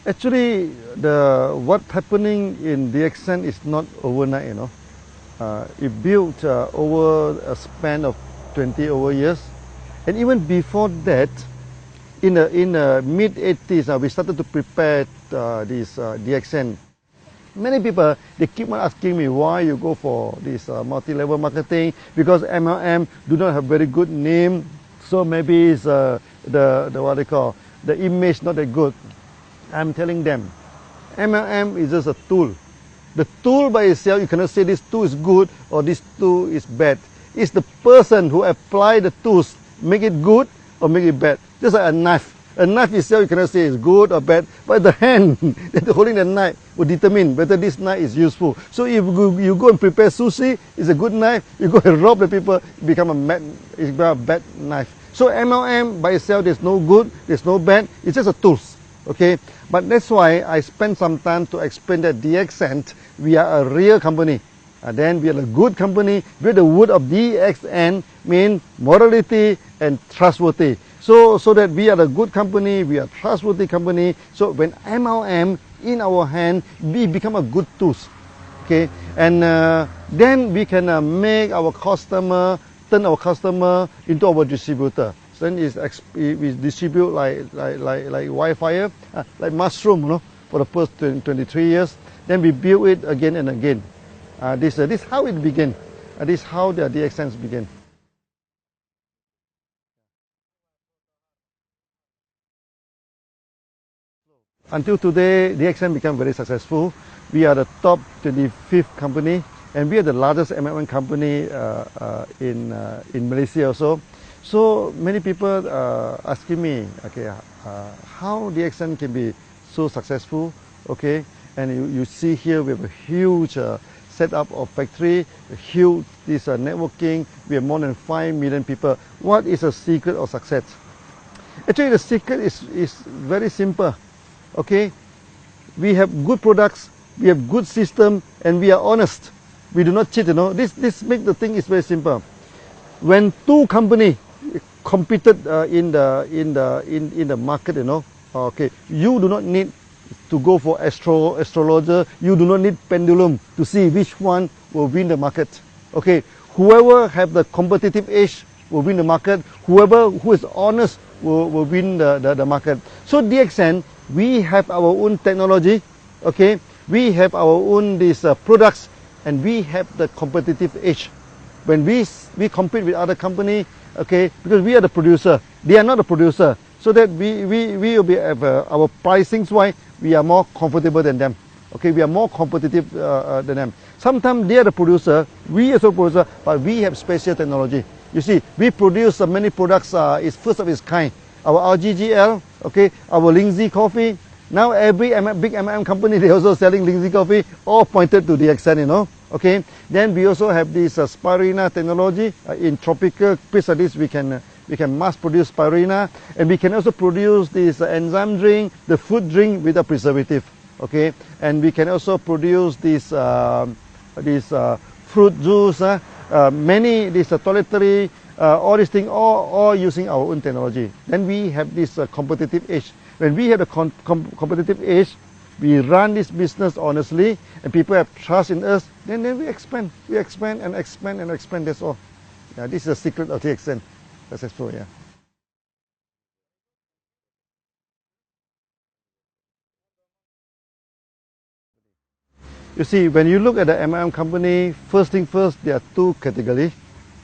Actually, what's happening in Daxen is not overnight, you know. It built over a span of 20 over years. And even before that, in the mid-80s, we started to prepare this Daxen. Many people, they keep on asking me why you go for this multi-level marketing, because MLM do not have very good name, so maybe it's the what they call, the image not that good. I'm telling them, MLM is just a tool. The tool by itself, you cannot say this tool is good or this tool is bad. It's the person who apply the tools, make it good or make it bad. Just like a knife. A knife itself, you cannot say it's good or bad, but the hand that holding the knife will determine whether this knife is useful. So if you go and prepare sushi, it's a good knife. You go and rob the people, it become a bad knife. So MLM by itself, there's no good, there's no bad. It's just a tools. Okay, but that's why I spent some time to explain that Daxen, we are a real company. And then we are a good company. Where the word of Daxen means morality and trustworthy. So that we are a good company, we are a trustworthy company. So when MLM in our hand, we become a good tools. Okay, and then we can make our customer, turn our customer into our distributor. So then we distribute like Wi-Fi, like mushroom, you know, for the first 23 years. Then we build it again and again. This is how it began. This is how the Daxen began. Until today, Daxen became very successful. We are the top 25th company, and we are the largest MLM company in Malaysia also. So many people asking me, okay, how Daxen can be so successful, okay? And you see here we have a huge setup of factory, a huge networking. We have more than 5 million people. What is the secret of success? Actually, the secret is very simple. Okay, we have good products, we have good system, and we are honest. We do not cheat. You know, this make the thing is very simple. When two companies competed in the market, you know, okay, you do not need to go for astrologer. You do not need pendulum to see which one will win the market. Okay, whoever have the competitive edge will win the market. Whoever who is honest will win the market. So Daxen, we have our own technology, okay? We have our own products, and we have the competitive edge. When we compete with other company, okay, because we are the producer, they are not the producer, so that we will be our pricings wise, we are more comfortable than them. Okay, we are more competitive than them. Sometimes they are the producer, we are the producer, but we have special technology. You see, we produce many products. It's first of its kind. Our RGGL, okay, our Lindsay coffee. Now every big MLM company, they also selling Lindsay coffee, all pointed to Daxen, you know. Okay. Then we also have this spirulina technology. In tropical place like this, we can mass produce spirulina, and we can also produce this enzyme drink, the food drink without preservative. Okay. And we can also produce this fruit juice, many toiletry. All these things, all using our own technology. Then we have this competitive edge. When we have the competitive edge, we run this business honestly, and people have trust in us. Then we expand. We expand and expand and expand. That's all. Yeah, this is the secret of Daxen. Successful. Yeah. You see, when you look at the MLM company, first thing first, there are two categories.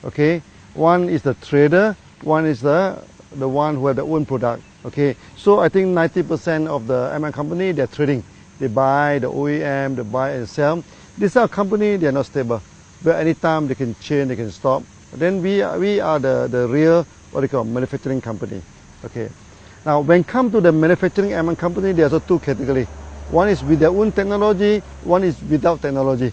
Okay. One is the trader, one is the one who have their own product. Okay, so I think 90% of the MLM company, they're trading. They buy the OEM, they buy and sell. These are company, they are not stable. But anytime they can change, they can stop. Then we are the real, what they call, manufacturing company. Okay. Now, when it comes to the manufacturing MLM company, there's also two categories. One is with their own technology, one is without technology.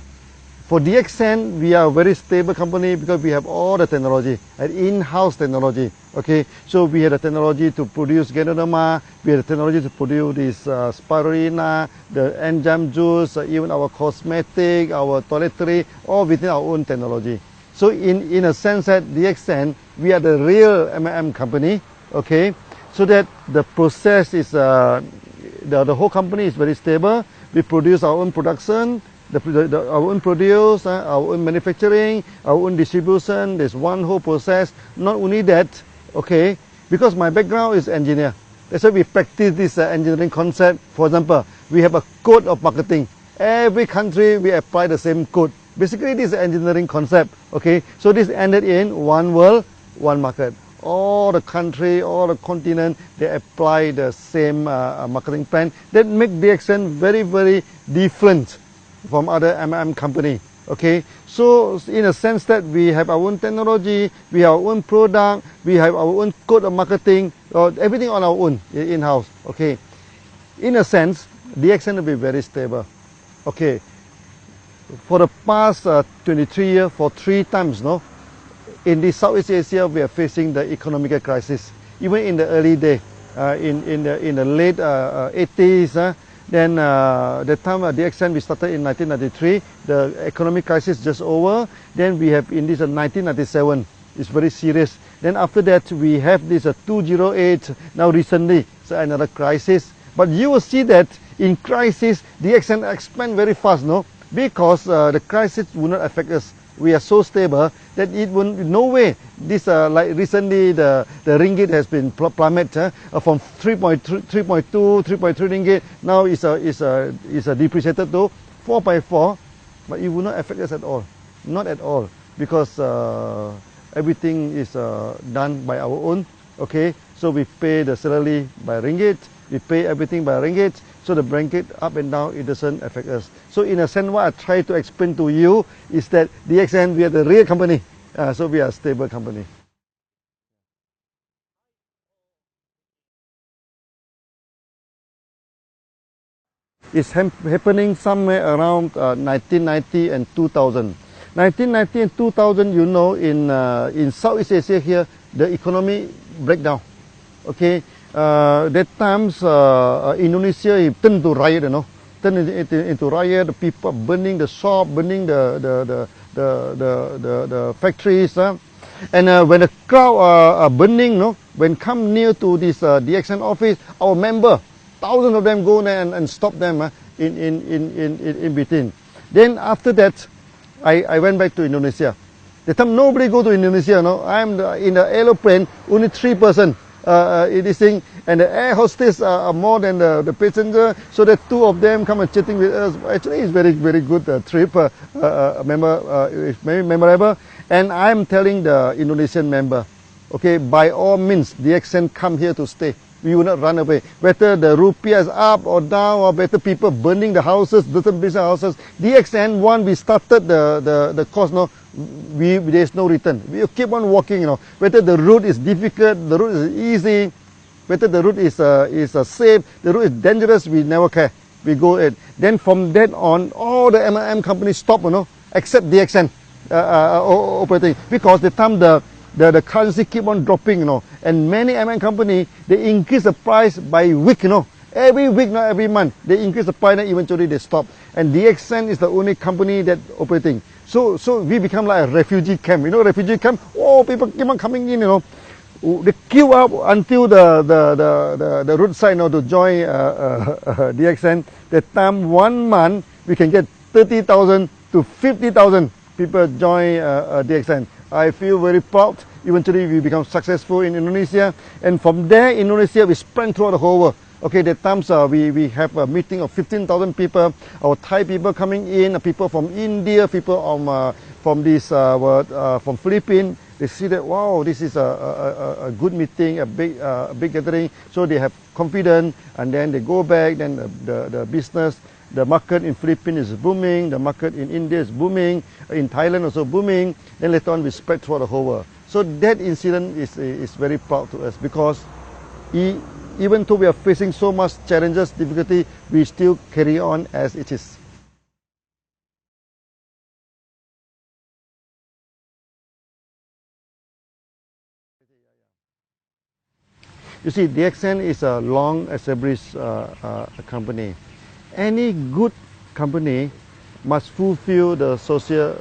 For Daxen, we are a very stable company because we have all the technology, and in-house technology. Okay, so we have the technology to produce Ganoderma, we have the technology to produce this spirulina, the enzyme juice, even our cosmetic, our toiletry, all within our own technology. So in a sense that Daxen, we are the real MLM company. Okay, so that the process is the whole company is very stable. We produce our own production, our own produce, our own manufacturing, our own distribution. There's one whole process. Not only that, okay, because my background is engineer. That's why we practice this engineering concept. For example, we have a code of marketing. Every country we apply the same code. Basically, this is engineering concept. Okay, so this ended in one world, one market. All the country, all the continent, they apply the same marketing plan. That make Daxen very, very different from other M&M company. Okay, so in a sense that we have our own technology, we have our own product, we have our own code of marketing, everything on our own in-house. Okay, in a sense, Daxen will be very stable. Okay, for the past 23 years, for 3 times, no, in the Southeast Asia, we are facing the economic crisis. Even in the early day, in the late 80s, then the time Daxen we started in 1993, the economic crisis just over. Then we have in this 1997, it's very serious. Then after that we have this 2008. Now recently, so another crisis. But you will see that in crisis, Daxen expand very fast, no, because the crisis will not affect us. We are so stable that it will no way. This like recently the ringgit has been plummeted from 3.2, 3.3 ringgit. Now is depreciated to 4.4, but it will not affect us at all, not at all, because everything is done by our own. Okay, so we pay the salary by ringgit, we pay everything by ringgit. So the ringgit up and down, it doesn't affect us. So in a sense, what I try to explain to you is that Daxen, we are the real company. So we are a stable company. It's happening somewhere around 1990 and 2000. 1990 and 2000, you know, in Southeast Asia here, the economy breakdown. Okay. That times Indonesia turned to riot, you know, turned into riot. The people burning the shop, burning the factories, and when the crowd are burning, no, when come near to this Daxen office, our member, thousands of them go there and stop them in between. Then after that, I went back to Indonesia. The time nobody go to Indonesia, no, I'm in the aeroplane, only 3 person. This thing, and the air hostess are more than the passenger, so that 2 of them come and chatting with us. Actually, it's very, very good trip. It's very memorable. And I'm telling the Indonesian member, okay, by all means, Daxen come here to stay. We will not run away. Whether the rupiah is up or down, or better people burning the houses, different business houses. Daxen, one we started the course, no, there's no return. We keep on walking, you know. Whether the route is difficult, the route is easy, whether the route is safe, the route is dangerous, we never care. We go ahead. Then from that on, all the M&M companies stop, you know, except Daxen operating, because the time the currency keep on dropping, you know, and many M&M company, they increase the price by week, you know. Every week, not every month, they increase the price, and eventually they stop. And Daxen is the only company that operating. So we become like a refugee camp. You know, refugee camp. Oh, people keep on coming in. You know, they queue up until the roadside, you know, to join Daxen. That time 1 month we can get 30,000 to 50,000 people join Daxen. I feel very proud. Eventually we become successful in Indonesia, and from there Indonesia we spread throughout the whole world. Okay, that times we have a meeting of 15,000 people. Our Thai people coming in, people from India, people from Philippines. They see that, wow, this is a good meeting, a big gathering. So they have confidence, and then they go back. Then the business, the market in Philippines is booming. The market in India is booming. In Thailand also booming. Then later on we spread throughout the whole world. So that incident is very proud to us, because even though we are facing so much challenges, difficulty, we still carry on as it is. You see, Daxen is a long established company. Any good company must fulfill the social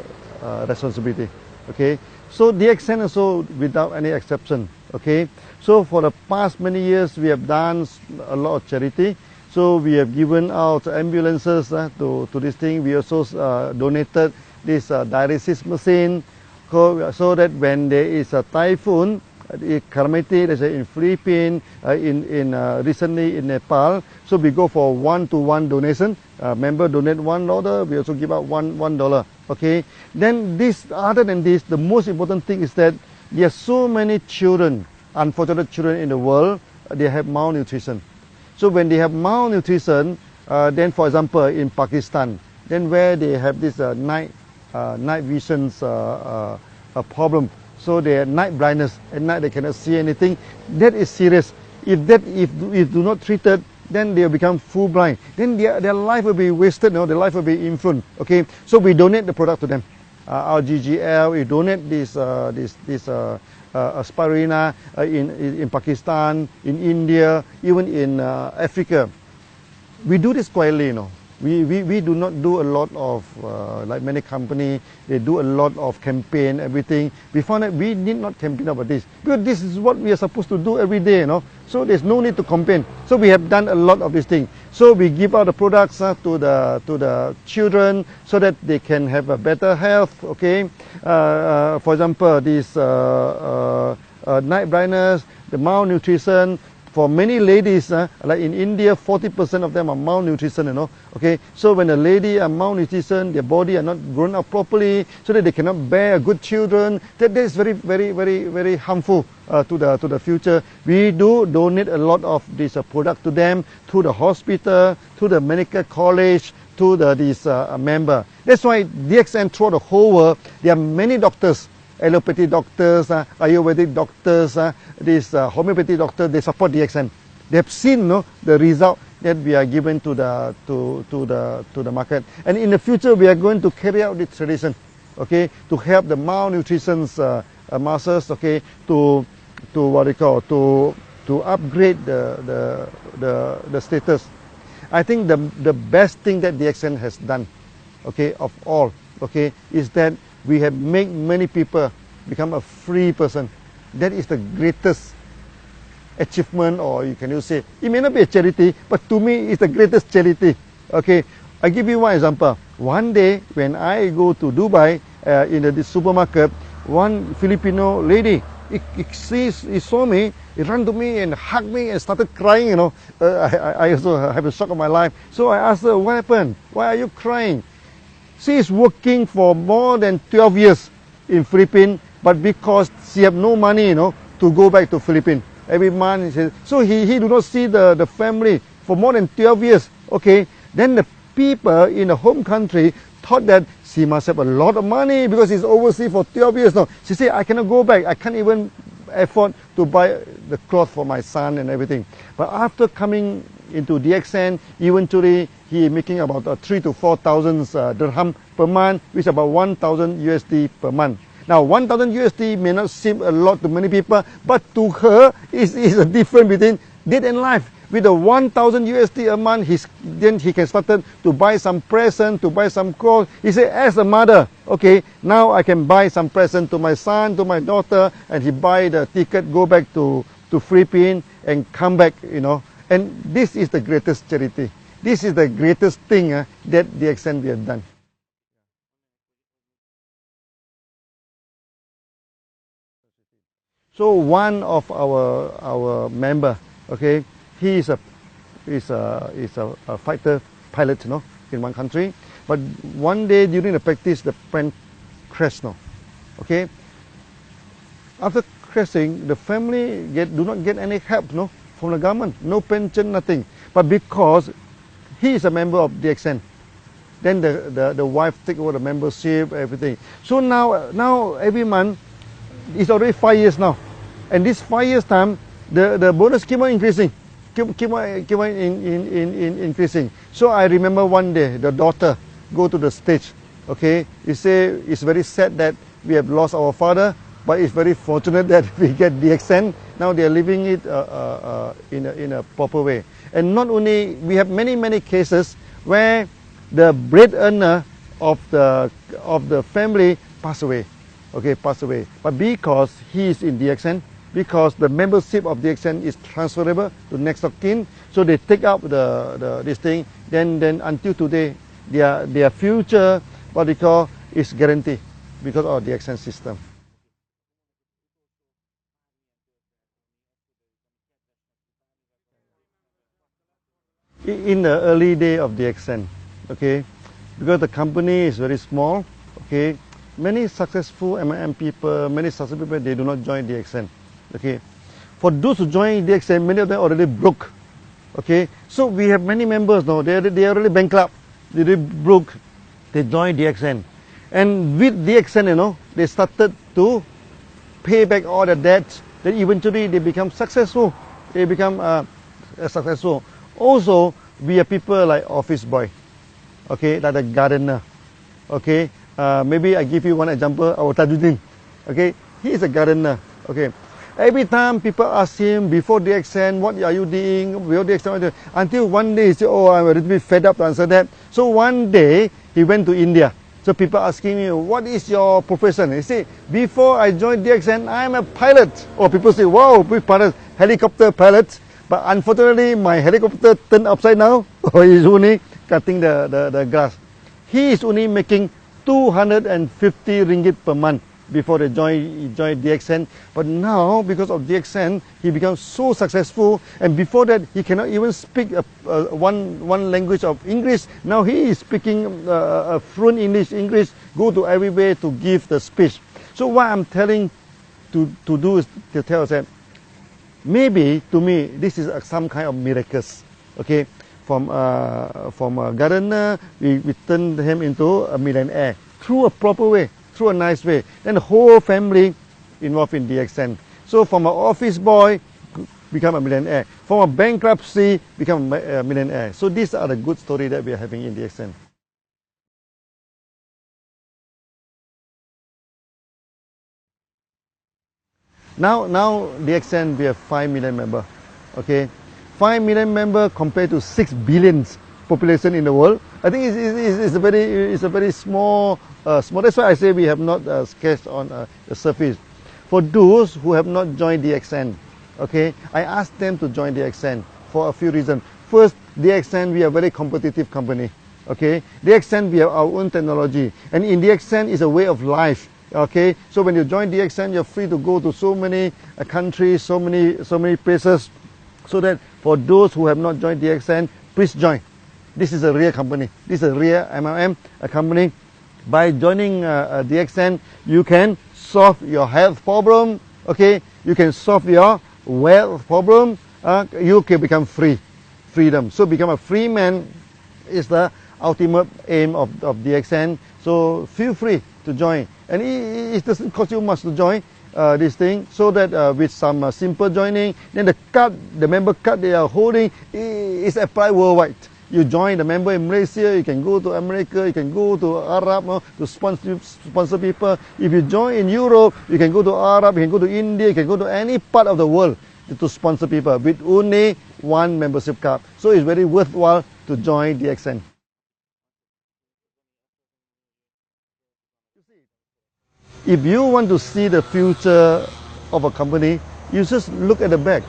responsibility. Okay, so Daxen also without any exception. Okay, so for the past many years we have done a lot of charity. So we have given out ambulances to this thing. We also donated this dialysis machine so that when there is a typhoon, calamity, let's say in Philippines, recently in Nepal, so we go for 1-to-1 donation. Member donate $1, we also give out $1. Okay. Then other than this, the most important thing is that there are so many children, unfortunate children in the world, they have malnutrition. So when they have malnutrition, then for example in Pakistan, then where they have this night visions problem. So they have night blindness. At night they cannot see anything. That is serious. If do not treated, then they will become full blind. Then their life will be wasted. Their life will be influenced. Okay. So we donate the product to them. Our GGL, we donate this spirulina in Pakistan, in India, even in Africa. We do this quietly. We do not do a lot of, like many companies, they do a lot of campaign, everything. We found that we need not campaign about this, because this is what we are supposed to do every day, So there's no need to campaign. So we have done a lot of this thing. So we give out the products to the children so that they can have a better health, okay? For example, this night blindness, the malnutrition. For many ladies, like in India, 40% of them are malnutrition, Okay, so when a lady are malnutrition, their body are not grown up properly, so that they cannot bear good children. That is very, very, very, very harmful to the future. We do donate a lot of this product to them, to the hospital, to the medical college, to this member. That's why DXN throughout the whole world, there are many doctors. Allopathy doctors, Ayurvedic doctors, this homeopathy doctors, they support DXN. They have seen the result that we are given to the market. And in the future, we are going to carry out this tradition, okay, to help the malnutrition masses, okay, to what they call to upgrade the status. I think the best thing that DXN has done, okay, of all, okay, is that we have made many people become a free person. That is the greatest achievement, or you can say, it may not be a charity, but to me it's the greatest charity. Okay, I give you one example. One day when I go to Dubai, in the supermarket, one Filipino lady, he saw me, he ran to me and hugged me and started crying, I also have a shock of my life. So I asked her, what happened? Why are you crying? She is working for more than 12 years in Philippines, but because she have no money, to go back to Philippines every month. He says, so he do not see the family for more than 12 years. Okay, then the people in the home country thought that she must have a lot of money because she's overseas for 12 years now. She said, I cannot go back. I can't even afford to buy the clothes for my son and everything. But after coming into DXN, eventually he is making about 3,000 to 4,000 dirham per month, which is about 1,000 USD per month. Now 1,000 USD may not seem a lot to many people, but to her is a difference between death and life. With the 1,000 USD a month, then he can start to buy some present, to buy some clothes. He said, as a mother, okay, now I can buy some present to my son, to my daughter, and he buy the ticket, go back to Philippines and come back, And this is the greatest charity. This is the greatest thing that DXN we have done. So one of our member, okay, he is a fighter pilot, in one country. But one day during the practice, the plane crashed, okay. After crashing, the family do not get any help, from the government, no pension, nothing. But because he is a member of DXN, then the wife take over the membership, everything. So now every month, it's already 5 years now. And this 5 years time, the bonus keep on increasing. Keep on increasing. So I remember one day, the daughter go to the stage, okay. He say, it's very sad that we have lost our father, but it's very fortunate that we get DXN. Now they are living it in a proper way. And not only, we have many cases where the breadwinner of the family pass away, okay, pass away. But because he is in DXN, because the membership of Daxen is transferable to next of kin. So they take up this thing. Then until today, their future, what they call, is guaranteed because of the Daxen system. In the early day of Daxen, okay, because the company is very small, okay, many successful MLM people, many successful people, they do not join Daxen, okay. For those who join Daxen, many of them already broke, okay. So we have many members now, they are already bankrupt, they already broke, they joined Daxen. And with Daxen, you know, they started to pay back all the debts, then eventually they become successful, they become successful. Also, we are people like office boy, okay, like the gardener, okay. Maybe I give you one example, our Tajuddin, okay. He is a gardener, okay. Every time people ask him before Daxen, what are you doing? Before Daxen, until one day he said, oh, I'm a little bit fed up to answer that. So one day he went to India. So people asking me, what is your profession? He said, before I joined Daxen, I'm a pilot. Or people say, wow, big pilot, helicopter pilot. But unfortunately, my helicopter turned upside down. Or he's only cutting the grass. He is only making 250 ringgit per month before he joined Daxen. But now, because of Daxen, he becomes so successful. And before that, he cannot even speak one language of English. Now he is speaking fluent English, go to everywhere to give the speech. So what I'm telling to do is to tell us that maybe to me this is some kind of miracles. Okay, from a gardener, we turn him into a millionaire through a proper way, through a nice way. Then the whole family involved in Daxen. So from an office boy, become a millionaire. From a bankruptcy, become a millionaire. So these are the good stories that we are having in Daxen. Now Daxen, we have 5 million members. Okay, 5 million members compared to 6 billion population in the world. I think it's a very small. That's why I say we have not sketched on the surface. For those who have not joined Daxen, okay, I asked them to join Daxen for a few reasons. First, Daxen, we are a very competitive company. Okay, Daxen, we have our own technology, and in Daxen is a way of life. Okay, so when you join Daxen, you're free to go to so many countries, so many places. So that for those who have not joined Daxen, please join. This is a real company. This is a real MLM company. By joining Daxen, you can solve your health problem. Okay, you can solve your wealth problem. You can become freedom. So become a free man is the ultimate aim of Daxen. So feel free to join. And it doesn't cost you much to join this thing, so that with some simple joining, then the member card they are holding is applied worldwide. You join the member in Malaysia, you can go to America, you can go to Arab to sponsor people. If you join in Europe, you can go to Arab, you can go to India, you can go to any part of the world to sponsor people with only one membership card. So it's very worthwhile to join Daxen. If you want to see the future of a company, you just look at the back,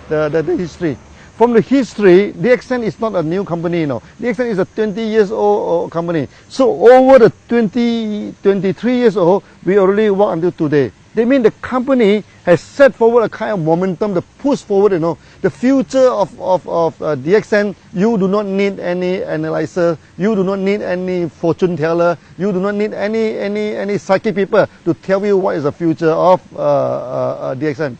the history. From the history, Daxen is not a new company, you know. Daxen is a 20 years old company. So over the 23 years old, we already work until today. They mean the company has set forward a kind of momentum, the push forward, you know. The future of Daxen, you do not need any analyzer, you do not need any fortune teller, you do not need any psychic people to tell you what is the future of Daxen.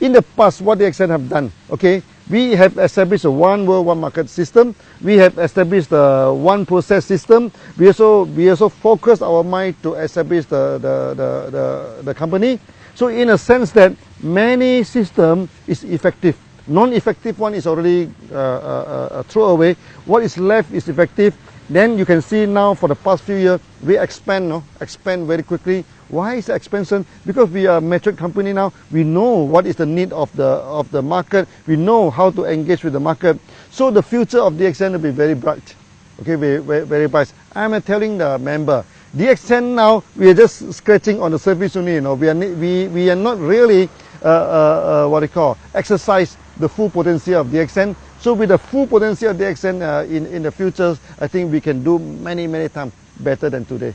In the past, what Daxen have done, okay, we have established a one world, one market system. We have established a one process system. We also focus our mind to establish the company. So in a sense that many system is effective. Non-effective one is already thrown away. What is left is effective. Then you can see now for the past few years, we expand very quickly. Why is the expansion? Because we are a mature company now. We know what is the need of the market. We know how to engage with the market. So the future of Daxen will be very bright. Okay, very bright. I'm telling the member, Daxen now, we are just scratching on the surface only. You know, we are not really exercise the full potential of Daxen. So with the full potential of Daxen in the future, I think we can do many times better than today.